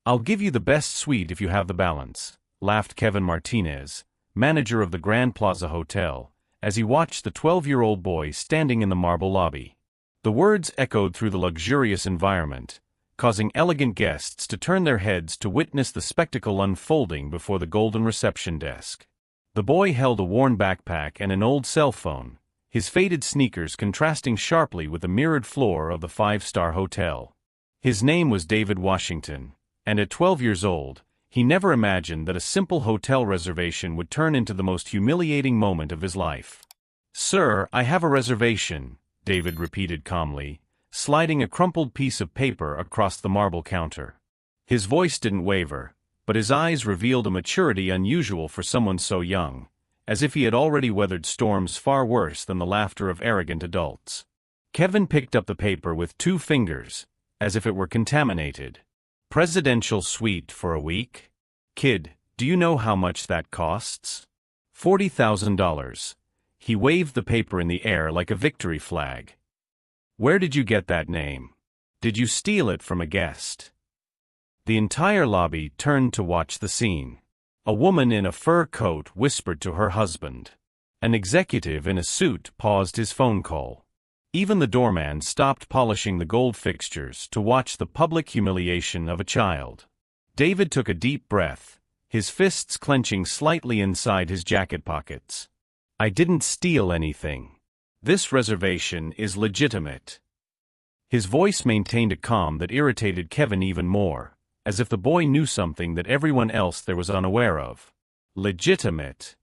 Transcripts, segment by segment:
"I'll give you the best suite if you have the balance," laughed Kevin Martinez, manager of the Grand Plaza Hotel, as he watched the 12-year-old boy standing in the marble lobby. The words echoed through the luxurious environment, causing elegant guests to turn their heads to witness the spectacle unfolding before the golden reception desk. The boy held a worn backpack and an old cell phone, his faded sneakers contrasting sharply with the mirrored floor of the five-star hotel. His name was David Washington, and at 12 years old, he never imagined that a simple hotel reservation would turn into the most humiliating moment of his life. "Sir, I have a reservation," David repeated calmly, sliding a crumpled piece of paper across the marble counter. His voice didn't waver, but his eyes revealed a maturity unusual for someone so young, as if he had already weathered storms far worse than the laughter of arrogant adults. Kevin picked up the paper with 2 fingers, as if it were contaminated. "Presidential suite for a week? Kid, do you know how much that costs?" $40,000. He waved the paper in the air like a victory flag. "Where did you get that name? Did you steal it from a guest?" The entire lobby turned to watch the scene. A woman in a fur coat whispered to her husband. An executive in a suit paused his phone call. Even the doorman stopped polishing the gold fixtures to watch the public humiliation of a child. David took a deep breath, his fists clenching slightly inside his jacket pockets. "I didn't steal anything. This reservation is legitimate." His voice maintained a calm that irritated Kevin even more, as if the boy knew something that everyone else there was unaware of. "Legitimate?"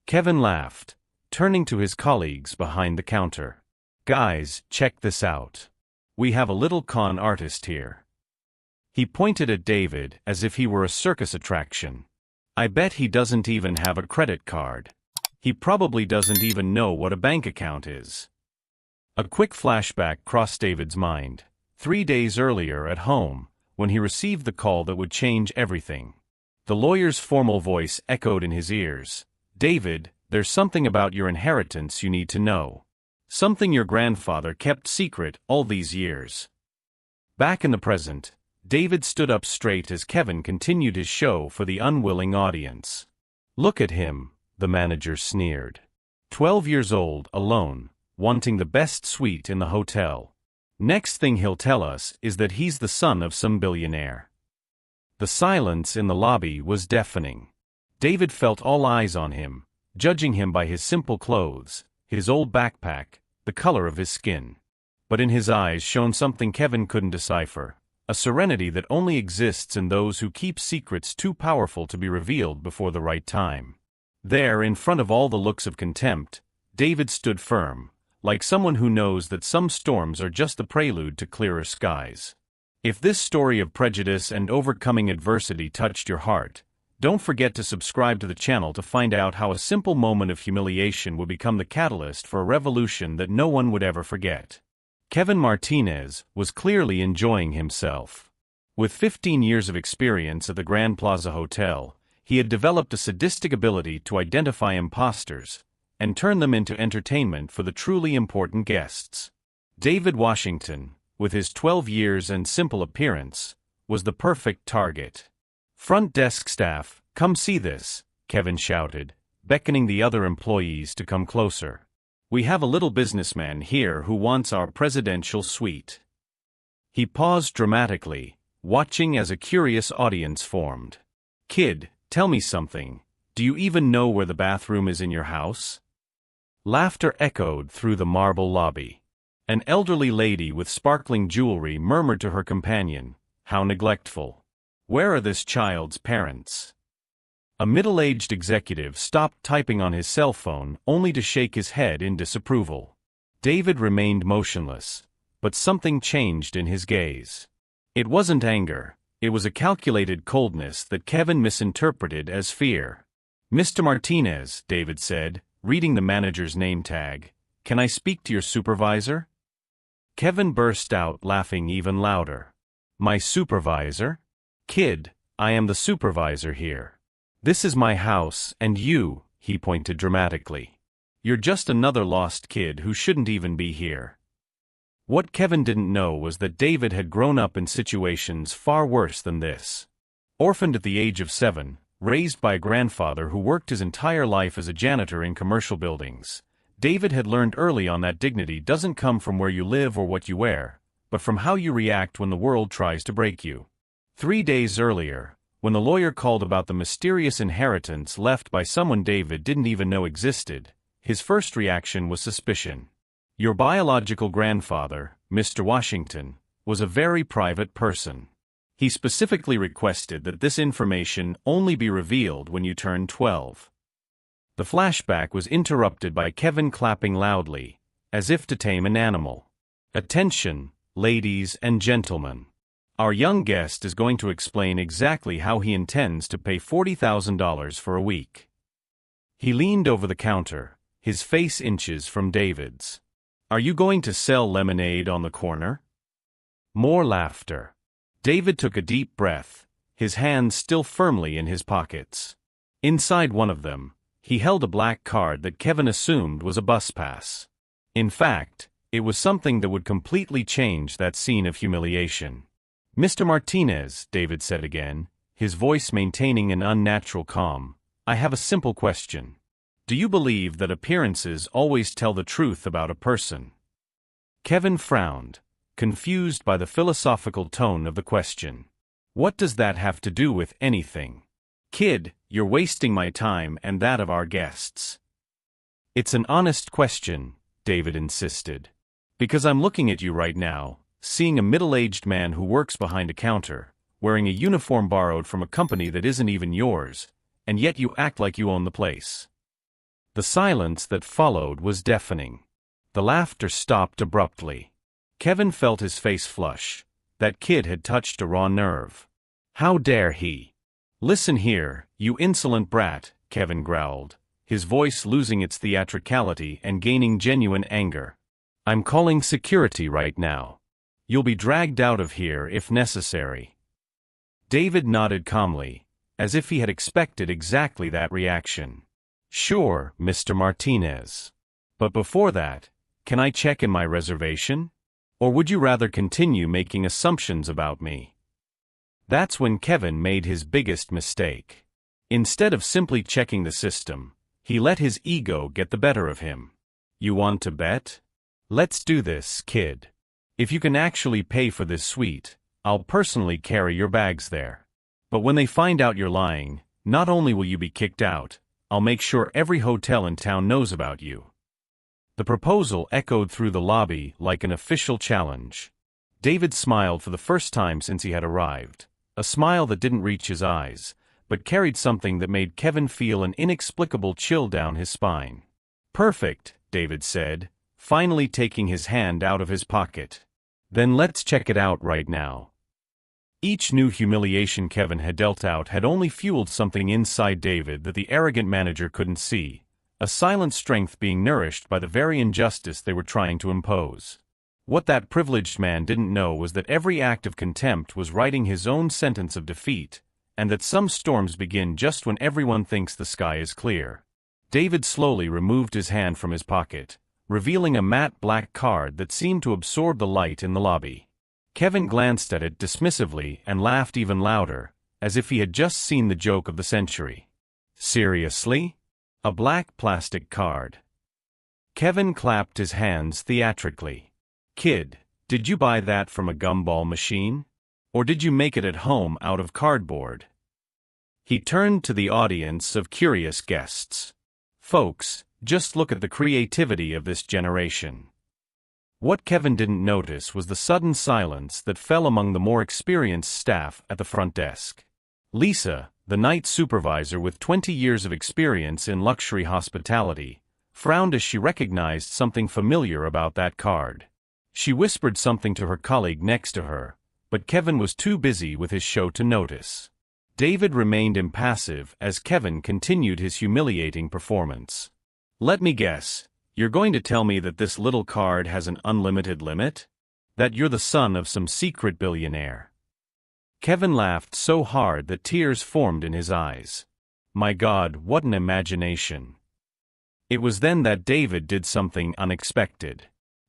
Kevin laughed, turning to his colleagues behind the counter. "Guys, check this out. We have a little con artist here." He pointed at David as if he were a circus attraction. "I bet he doesn't even have a credit card. He probably doesn't even know what a bank account is." A quick flashback crossed David's mind. 3 days earlier at home, when he received the call that would change everything. The lawyer's formal voice echoed in his ears. "David, there's something about your inheritance you need to know. Something your grandfather kept secret all these years." Back in the present, David stood up straight as Kevin continued his show for the unwilling audience. "Look at him," the manager sneered. 12 years old, alone, wanting the best suite in the hotel. Next thing he'll tell us is that he's the son of some billionaire. The silence in the lobby was deafening. David felt all eyes on him, judging him by his simple clothes, his old backpack, the color of his skin. But in his eyes shone something Kevin couldn't decipher, a serenity that only exists in those who keep secrets too powerful to be revealed before the right time. There, in front of all the looks of contempt, David stood firm, like someone who knows that some storms are just the prelude to clearer skies. If this story of prejudice and overcoming adversity touched your heart, don't forget to subscribe to the channel to find out how a simple moment of humiliation will become the catalyst for a revolution that no one would ever forget. Kevin Martinez was clearly enjoying himself. With 15 years of experience at the Grand Plaza Hotel, he had developed a sadistic ability to identify imposters and turn them into entertainment for the truly important guests. David Washington, with his 12 years and simple appearance, was the perfect target. "Front desk staff, come see this," Kevin shouted, beckoning the other employees to come closer. "We have a little businessman here who wants our presidential suite." He paused dramatically, watching as a curious audience formed. "Kid, tell me something. Do you even know where the bathroom is in your house?" Laughter echoed through the marble lobby. An elderly lady with sparkling jewelry murmured to her companion, "How neglectful. Where are this child's parents?" A middle-aged executive stopped typing on his cell phone only to shake his head in disapproval. David remained motionless, but something changed in his gaze. It wasn't anger, it was a calculated coldness that Kevin misinterpreted as fear. "Mr. Martinez," David said, reading the manager's name tag, "can I speak to your supervisor?" Kevin burst out laughing even louder. "My supervisor? Kid, I am the supervisor here. This is my house, and you," he pointed dramatically. "You're just another lost kid who shouldn't even be here." What Kevin didn't know was that David had grown up in situations far worse than this. Orphaned at the age of 7, raised by a grandfather who worked his entire life as a janitor in commercial buildings, David had learned early on that dignity doesn't come from where you live or what you wear, but from how you react when the world tries to break you. 3 days earlier, when the lawyer called about the mysterious inheritance left by someone David didn't even know existed, his first reaction was suspicion. Your biological grandfather, Mr. Washington, was a very private person. He specifically requested that this information only be revealed when you turn 12. The flashback was interrupted by Kevin clapping loudly, as if to tame an animal. Attention, ladies and gentlemen. Our young guest is going to explain exactly how he intends to pay $40,000 for a week. He leaned over the counter, his face inches from David's. Are you going to sell lemonade on the corner? More laughter. David took a deep breath, his hands still firmly in his pockets. Inside one of them, he held a black card that Kevin assumed was a bus pass. In fact, it was something that would completely change that scene of humiliation. Mr. Martinez, David said again, his voice maintaining an unnatural calm, I have a simple question. Do you believe that appearances always tell the truth about a person? Kevin frowned, confused by the philosophical tone of the question. What does that have to do with anything? Kid, you're wasting my time and that of our guests. It's an honest question, David insisted. Because I'm looking at you right now, seeing a middle-aged man who works behind a counter, wearing a uniform borrowed from a company that isn't even yours, and yet you act like you own the place. The silence that followed was deafening. The laughter stopped abruptly. Kevin felt his face flush. That kid had touched a raw nerve. How dare he? Listen here, you insolent brat, Kevin growled, his voice losing its theatricality and gaining genuine anger. I'm calling security right now. You'll be dragged out of here if necessary. David nodded calmly, as if he had expected exactly that reaction. Sure, Mr. Martinez. But before that, can I check in my reservation? Or would you rather continue making assumptions about me? That's when Kevin made his biggest mistake. Instead of simply checking the system, he let his ego get the better of him. You want to bet? Let's do this, kid. If you can actually pay for this suite, I'll personally carry your bags there. But when they find out you're lying, not only will you be kicked out, I'll make sure every hotel in town knows about you. The proposal echoed through the lobby like an official challenge. David smiled for the first time since he had arrived, a smile that didn't reach his eyes, but carried something that made Kevin feel an inexplicable chill down his spine. Perfect, David said, finally taking his hand out of his pocket. Then let's check it out right now. Each new humiliation Kevin had dealt out had only fueled something inside David that the arrogant manager couldn't see, a silent strength being nourished by the very injustice they were trying to impose. What that privileged man didn't know was that every act of contempt was writing his own sentence of defeat, and that some storms begin just when everyone thinks the sky is clear. David slowly removed his hand from his pocket, revealing a matte black card that seemed to absorb the light in the lobby. Kevin glanced at it dismissively and laughed even louder, as if he had just seen the joke of the century. Seriously? A black plastic card. Kevin clapped his hands theatrically. Kid, did you buy that from a gumball machine? Or did you make it at home out of cardboard? He turned to the audience of curious guests. Folks, just look at the creativity of this generation. What Kevin didn't notice was the sudden silence that fell among the more experienced staff at the front desk. Lisa, the night supervisor with 20 years of experience in luxury hospitality, frowned as she recognized something familiar about that card. She whispered something to her colleague next to her, but Kevin was too busy with his show to notice. David remained impassive as Kevin continued his humiliating performance. Let me guess, you're going to tell me that this little card has an unlimited limit? That you're the son of some secret billionaire? Kevin laughed so hard that tears formed in his eyes. My God, what an imagination. It was then that David did something unexpected.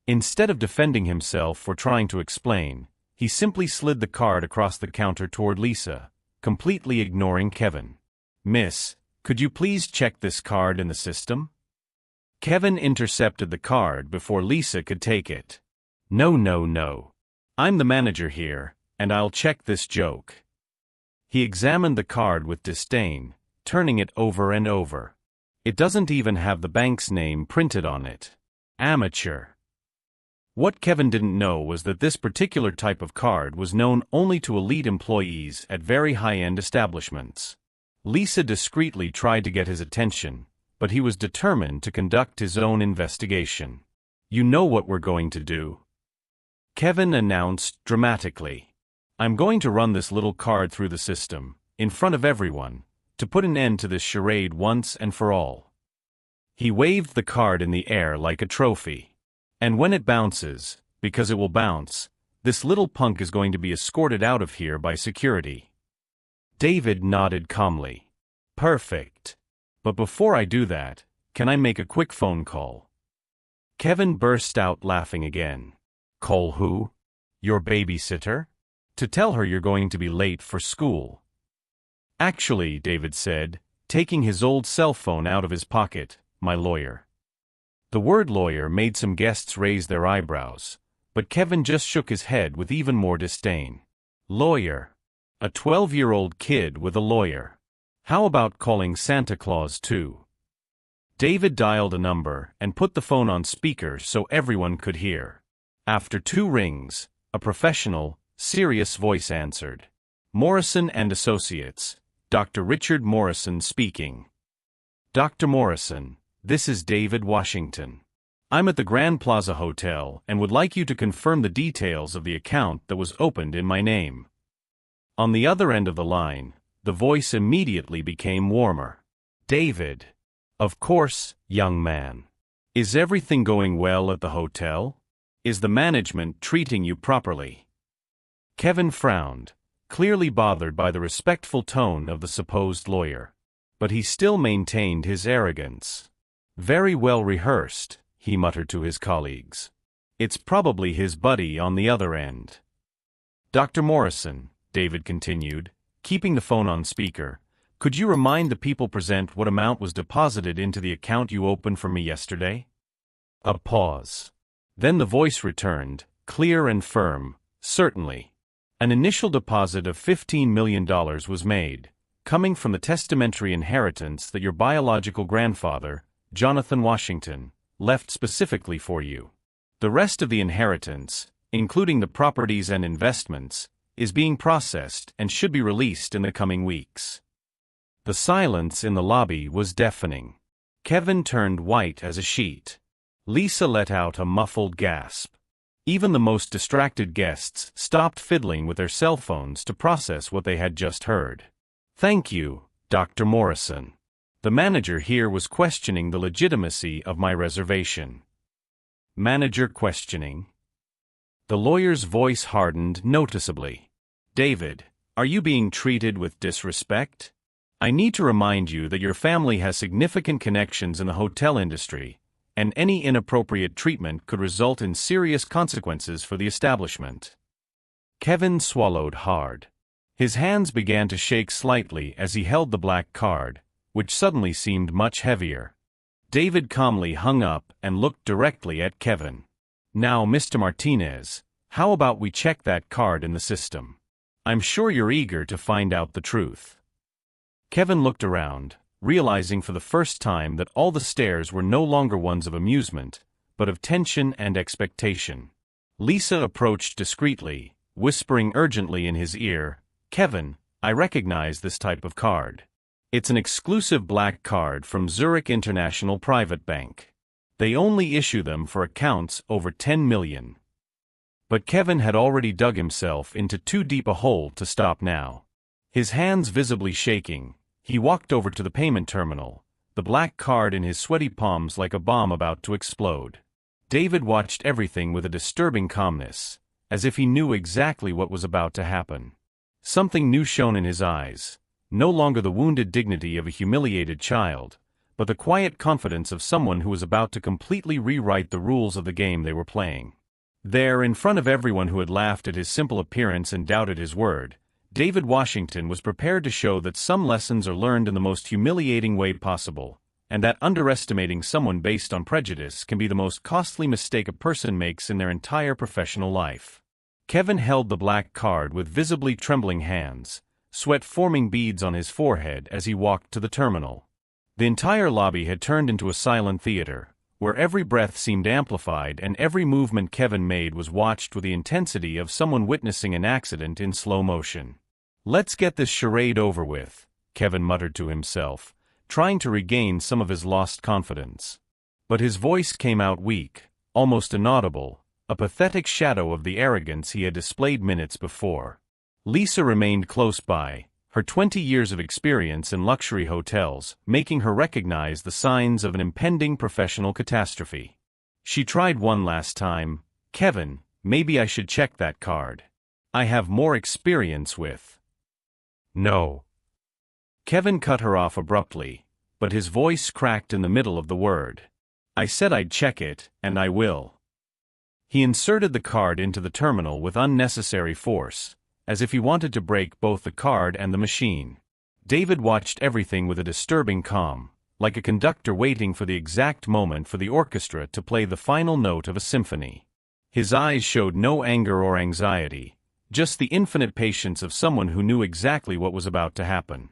Instead of defending himself or trying to explain, he simply slid the card across the counter toward Lisa, completely ignoring Kevin. "Miss, could you please check this card in the system?" Kevin intercepted the card before Lisa could take it. "No, no, no. I'm the manager here, and I'll check this joke." He examined the card with disdain, turning it over and over. "It doesn't even have the bank's name printed on it. Amateur." What Kevin didn't know was that this particular type of card was known only to elite employees at very high-end establishments. Lisa discreetly tried to get his attention, but he was determined to conduct his own investigation. "You know what we're going to do," Kevin announced dramatically. "I'm going to run this little card through the system, in front of everyone, to put an end to this charade once and for all." He waved the card in the air like a trophy. "And when it bounces, because it will bounce, this little punk is going to be escorted out of here by security." David nodded calmly. "Perfect. But before I do that, can I make a quick phone call?" Kevin burst out laughing again. "Call who? Your babysitter? To tell her you're going to be late for school?" "Actually," David said, taking his old cell phone out of his pocket, "my lawyer." The word lawyer made some guests raise their eyebrows, but Kevin just shook his head with even more disdain. "Lawyer? A 12-year-old kid with a lawyer? How about calling Santa Claus too?" David dialed a number and put the phone on speaker so everyone could hear. After 2 rings, a professional, serious voice answered. "Morrison and Associates, Dr. Richard Morrison speaking." "Dr. Morrison, this is David Washington. I'm at the Grand Plaza Hotel and would like you to confirm the details of the account that was opened in my name." On the other end of the line, the voice immediately became warmer. "David. Of course, young man. Is everything going well at the hotel? Is the management treating you properly?" Kevin frowned, clearly bothered by the respectful tone of the supposed lawyer. But he still maintained his arrogance. "Very well rehearsed," he muttered to his colleagues. "It's probably his buddy on the other end." "Dr. Morrison," David continued, keeping the phone on speaker, "could you remind the people present what amount was deposited into the account you opened for me yesterday?" A pause. Then the voice returned, clear and firm. "Certainly. An initial deposit of $15 million was made, coming from the testamentary inheritance that your biological grandfather, Jonathan Washington, left specifically for you. The rest of the inheritance, including the properties and investments, is being processed and should be released in the coming weeks." The silence in the lobby was deafening. Kevin turned white as a sheet. Lisa let out a muffled gasp. Even the most distracted guests stopped fiddling with their cell phones to process what they had just heard. "Thank you, Dr. Morrison. The manager here was questioning the legitimacy of my reservation." "Manager questioning?" The lawyer's voice hardened noticeably. "David, are you being treated with disrespect? I need to remind you that your family has significant connections in the hotel industry, and any inappropriate treatment could result in serious consequences for the establishment." Kevin swallowed hard. His hands began to shake slightly as he held the black card, which suddenly seemed much heavier. David calmly hung up and looked directly at Kevin. "Now, Mr. Martinez, how about we check that card in the system? I'm sure you're eager to find out the truth." Kevin looked around, realizing for the first time that all the stares were no longer ones of amusement, but of tension and expectation. Lisa approached discreetly, whispering urgently in his ear, "Kevin, I recognize this type of card. It's an exclusive black card from Zurich International Private Bank. They only issue them for accounts over 10 million. But Kevin had already dug himself into too deep a hole to stop now. His hands visibly shaking, he walked over to the payment terminal, the black card in his sweaty palms like a bomb about to explode. David watched everything with a disturbing calmness, as if he knew exactly what was about to happen. Something new shone in his eyes, no longer the wounded dignity of a humiliated child, but the quiet confidence of someone who was about to completely rewrite the rules of the game they were playing. There, in front of everyone who had laughed at his simple appearance and doubted his word, David Washington was prepared to show that some lessons are learned in the most humiliating way possible, and that underestimating someone based on prejudice can be the most costly mistake a person makes in their entire professional life. Kevin held the black card with visibly trembling hands, sweat forming beads on his forehead as he walked to the terminal. The entire lobby had turned into a silent theater, where every breath seemed amplified and every movement Kevin made was watched with the intensity of someone witnessing an accident in slow motion. "Let's get this charade over with," Kevin muttered to himself, trying to regain some of his lost confidence. But his voice came out weak, almost inaudible, a pathetic shadow of the arrogance he had displayed minutes before. Lisa remained close by, her 20 years of experience in luxury hotels making her recognize the signs of an impending professional catastrophe. She tried one last time. "Kevin, maybe I should check that card. I have more experience with." "No." Kevin cut her off abruptly, but his voice cracked in the middle of the word. "I said I'd check it, and I will." He inserted the card into the terminal with unnecessary force, as if he wanted to break both the card and the machine. David watched everything with a disturbing calm, like a conductor waiting for the exact moment for the orchestra to play the final note of a symphony. His eyes showed no anger or anxiety, just the infinite patience of someone who knew exactly what was about to happen.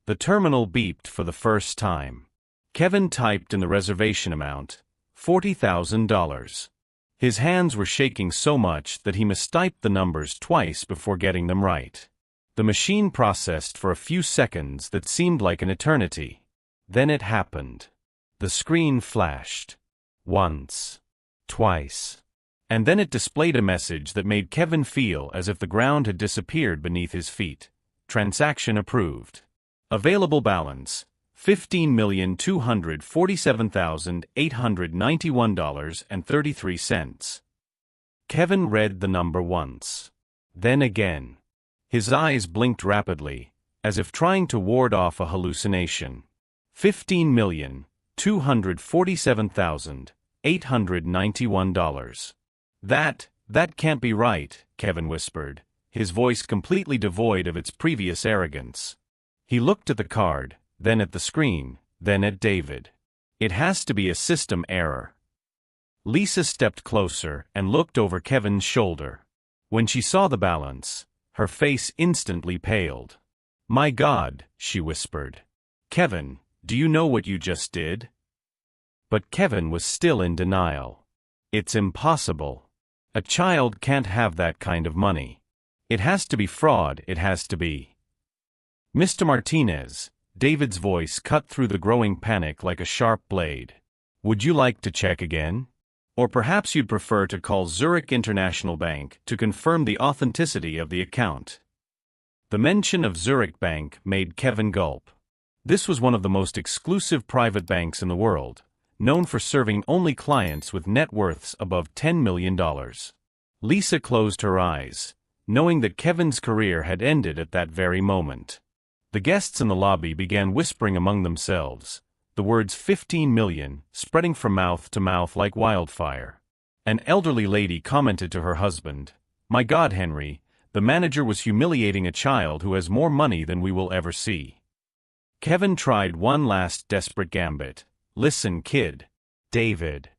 The terminal beeped for the first time. Kevin typed in the reservation amount, $40,000. His hands were shaking so much that he mistyped the numbers twice before getting them right. The machine processed for a few seconds that seemed like an eternity. Then it happened. The screen flashed. Once. Twice. And then it displayed a message that made Kevin feel as if the ground had disappeared beneath his feet. Transaction approved. Available balance, $15,247,891.33. Kevin read the number once. Then again. His eyes blinked rapidly, as if trying to ward off a hallucination. $15,247,891. That can't be right, Kevin whispered, his voice completely devoid of its previous arrogance. He looked at the card, then at the screen, then at David. "It has to be a system error." Lisa stepped closer and looked over Kevin's shoulder. When she saw the balance, her face instantly paled. "My God," she whispered. "Kevin, do you know what you just did?" But Kevin was still in denial. "It's impossible. A child can't have that kind of money. It has to be fraud, it has to be." "Mr. Martinez," David's voice cut through the growing panic like a sharp blade. "Would you like to check again? Or perhaps you'd prefer to call Zurich International Bank to confirm the authenticity of the account." The mention of Zurich Bank made Kevin gulp. This was one of the most exclusive private banks in the world, known for serving only clients with net worths above $10 million. Lisa closed her eyes, knowing that Kevin's career had ended at that very moment. The guests in the lobby began whispering among themselves, the words 15 million spreading from mouth to mouth like wildfire. An elderly lady commented to her husband, "My God, Henry, the manager was humiliating a child who has more money than we will ever see." Kevin tried one last desperate gambit. "Listen, kid. David.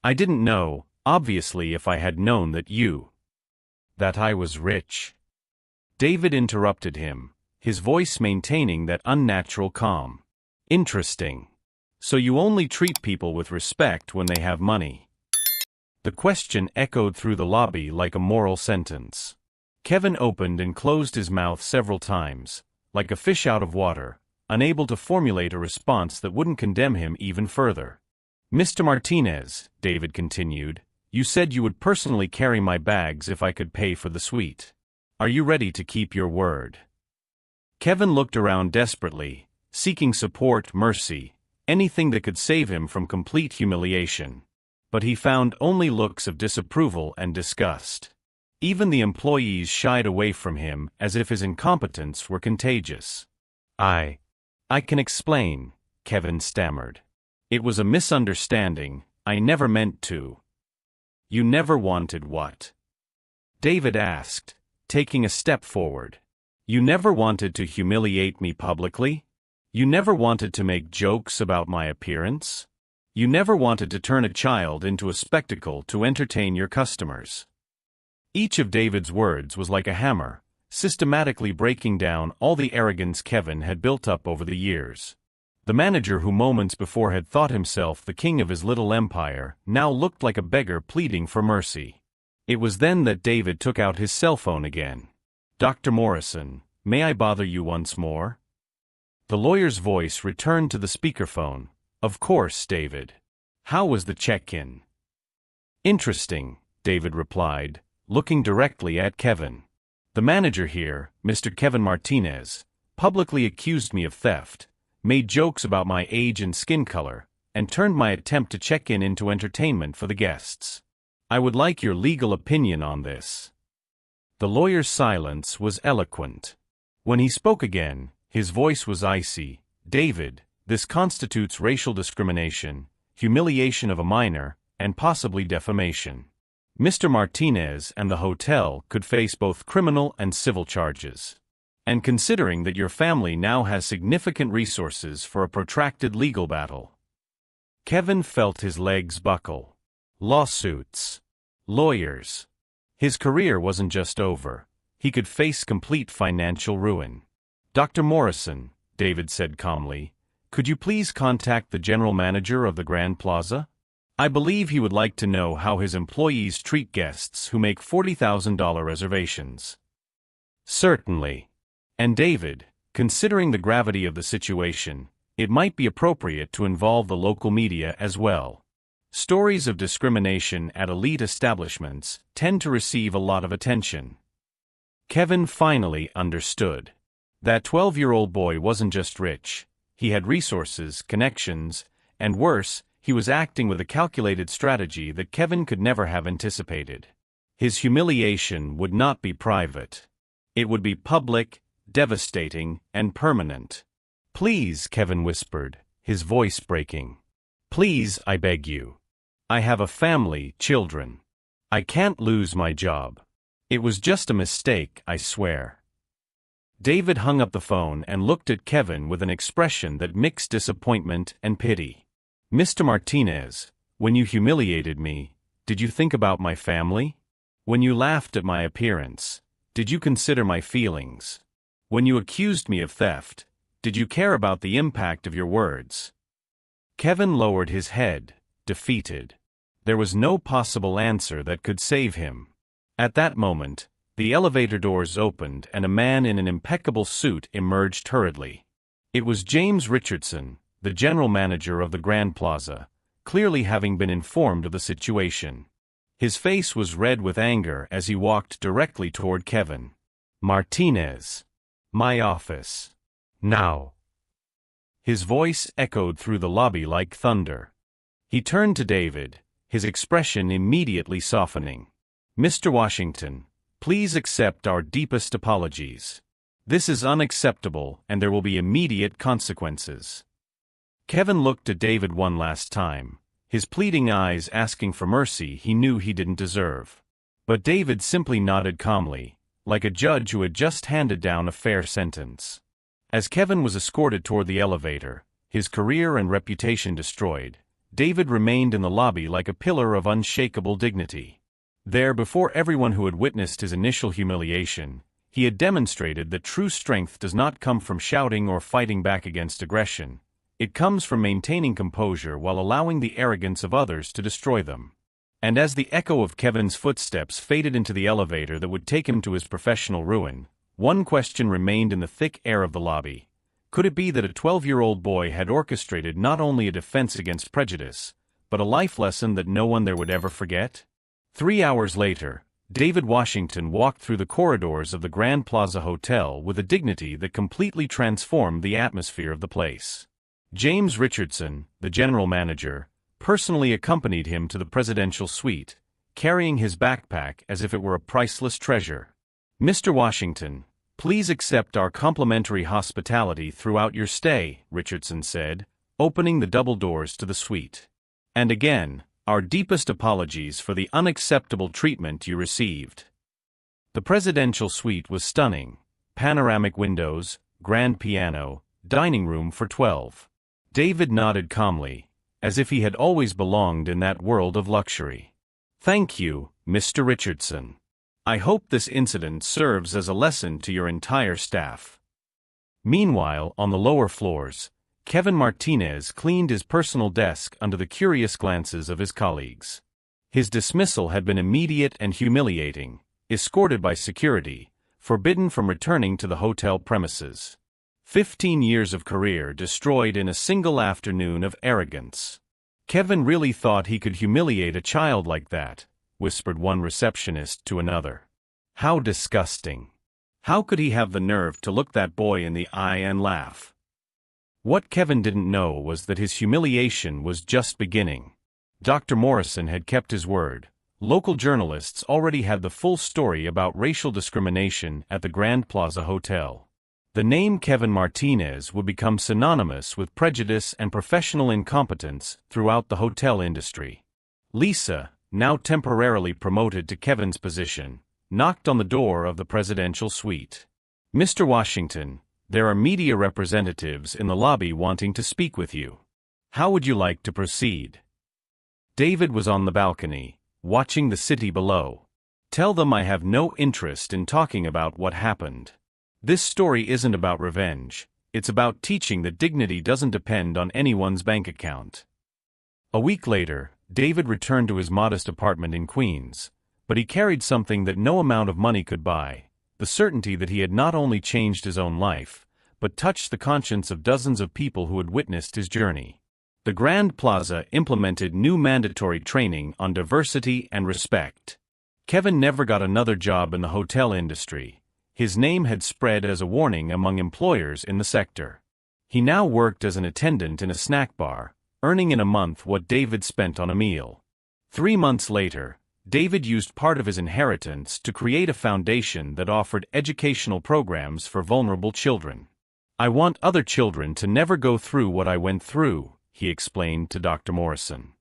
I didn't know, obviously, if I had known that I was rich." David interrupted him, his voice maintaining that unnatural calm. "Interesting. So you only treat people with respect when they have money." The question echoed through the lobby like a moral sentence. Kevin opened and closed his mouth several times, like a fish out of water, unable to formulate a response that wouldn't condemn him even further. "Mr. Martinez," David continued, "you said you would personally carry my bags if I could pay for the suite. Are you ready to keep your word?" Kevin looked around desperately, seeking support, mercy, anything that could save him from complete humiliation. But he found only looks of disapproval and disgust. Even the employees shied away from him as if his incompetence were contagious. I can explain," Kevin stammered. It was a misunderstanding, I never meant to. You never wanted what? David asked, taking a step forward. You never wanted to humiliate me publicly? You never wanted to make jokes about my appearance? You never wanted to turn a child into a spectacle to entertain your customers? Each of David's words was like a hammer, systematically breaking down all the arrogance Kevin had built up over the years. The manager who moments before had thought himself the king of his little empire now looked like a beggar pleading for mercy. It was then that David took out his cell phone again. Dr. Morrison, may I bother you once more? The lawyer's voice returned to the speakerphone. Of course, David. How was the check-in? Interesting, David replied, looking directly at Kevin. The manager here, Mr. Kevin Martinez, publicly accused me of theft, made jokes about my age and skin color, and turned my attempt to check in into entertainment for the guests. I would like your legal opinion on this. The lawyer's silence was eloquent. When he spoke again, his voice was icy. David, this constitutes racial discrimination, humiliation of a minor, and possibly defamation. Mr. Martinez and the hotel could face both criminal and civil charges. And considering that your family now has significant resources for a protracted legal battle. Kevin felt his legs buckle. Lawsuits. Lawyers. His career wasn't just over. He could face complete financial ruin. Dr. Morrison, David said calmly, could you please contact the general manager of the Grand Plaza? I believe he would like to know how his employees treat guests who make $40,000 reservations. Certainly. And David, considering the gravity of the situation, it might be appropriate to involve the local media as well. Stories of discrimination at elite establishments tend to receive a lot of attention. Kevin finally understood. That 12-year-old boy wasn't just rich. He had resources, connections, and worse, he was acting with a calculated strategy that Kevin could never have anticipated. His humiliation would not be private. It would be public, devastating, and permanent. Please, Kevin whispered, his voice breaking. Please, I beg you. I have a family, children. I can't lose my job. It was just a mistake, I swear. David hung up the phone and looked at Kevin with an expression that mixed disappointment and pity. Mr. Martinez, when you humiliated me, did you think about my family? When you laughed at my appearance, did you consider my feelings? When you accused me of theft, did you care about the impact of your words? Kevin lowered his head, defeated. There was no possible answer that could save him. At that moment, the elevator doors opened and a man in an impeccable suit emerged hurriedly. It was James Richardson, the general manager of the Grand Plaza, clearly having been informed of the situation. His face was red with anger as he walked directly toward Kevin. Martinez. My office. Now. His voice echoed through the lobby like thunder. He turned to David, his expression immediately softening. Mr. Washington, please accept our deepest apologies. This is unacceptable and there will be immediate consequences. Kevin looked at David one last time, his pleading eyes asking for mercy he knew he didn't deserve. But David simply nodded calmly, like a judge who had just handed down a fair sentence. As Kevin was escorted toward the elevator, his career and reputation destroyed, David remained in the lobby like a pillar of unshakable dignity. There, before everyone who had witnessed his initial humiliation, he had demonstrated that true strength does not come from shouting or fighting back against aggression. It comes from maintaining composure while allowing the arrogance of others to destroy them. And as the echo of Kevin's footsteps faded into the elevator that would take him to his professional ruin, one question remained in the thick air of the lobby. Could it be that a 12-year-old boy had orchestrated not only a defense against prejudice, but a life lesson that no one there would ever forget? 3 hours later, David Washington walked through the corridors of the Grand Plaza Hotel with a dignity that completely transformed the atmosphere of the place. James Richardson, the general manager, personally accompanied him to the presidential suite, carrying his backpack as if it were a priceless treasure. Mr. Washington, please accept our complimentary hospitality throughout your stay, Richardson said, opening the double doors to the suite. And again, our deepest apologies for the unacceptable treatment you received. The presidential suite was stunning. Panoramic windows, grand piano, dining room for 12. David nodded calmly, as if he had always belonged in that world of luxury. Thank you, Mr. Richardson. I hope this incident serves as a lesson to your entire staff. Meanwhile, on the lower floors, Kevin Martinez cleaned his personal desk under the curious glances of his colleagues. His dismissal had been immediate and humiliating, escorted by security, forbidden from returning to the hotel premises. 15 years of career destroyed in a single afternoon of arrogance. Kevin really thought he could humiliate a child like that, whispered one receptionist to another. How disgusting. How could he have the nerve to look that boy in the eye and laugh? What Kevin didn't know was that his humiliation was just beginning. Dr. Morrison had kept his word. Local journalists already had the full story about racial discrimination at the Grand Plaza Hotel. The name Kevin Martinez would become synonymous with prejudice and professional incompetence throughout the hotel industry. Lisa, now temporarily promoted to Kevin's position, knocked on the door of the presidential suite. Mr. Washington, there are media representatives in the lobby wanting to speak with you. How would you like to proceed? David was on the balcony, watching the city below. Tell them I have no interest in talking about what happened. This story isn't about revenge, it's about teaching that dignity doesn't depend on anyone's bank account. A week later, David returned to his modest apartment in Queens, but he carried something that no amount of money could buy, the certainty that he had not only changed his own life, but touched the conscience of dozens of people who had witnessed his journey. The Grand Plaza implemented new mandatory training on diversity and respect. Kevin never got another job in the hotel industry. His name had spread as a warning among employers in the sector. He now worked as an attendant in a snack bar, earning in a month what David spent on a meal. 3 months later, David used part of his inheritance to create a foundation that offered educational programs for vulnerable children. I want other children to never go through what I went through, he explained to Dr. Morrison.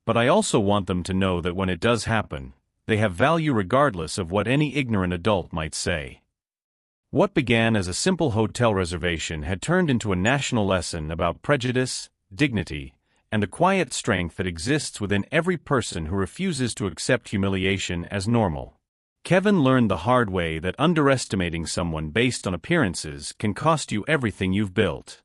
But I also want them to know that when it does happen, they have value regardless of what any ignorant adult might say. What began as a simple hotel reservation had turned into a national lesson about prejudice, dignity, and the quiet strength that exists within every person who refuses to accept humiliation as normal. Kevin learned the hard way that underestimating someone based on appearances can cost you everything you've built.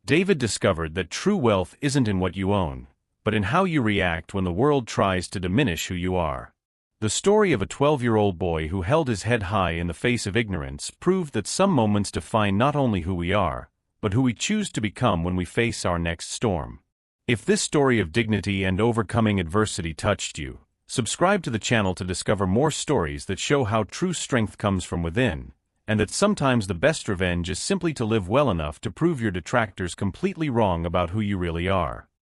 David discovered that true wealth isn't in what you own, but in how you react when the world tries to diminish who you are. The story of a 12-year-old boy who held his head high in the face of ignorance proved that some moments define not only who we are, but who we choose to become when we face our next storm. If this story of dignity and overcoming adversity touched you, subscribe to the channel to discover more stories that show how true strength comes from within, and that sometimes the best revenge is simply to live well enough to prove your detractors completely wrong about who you really are.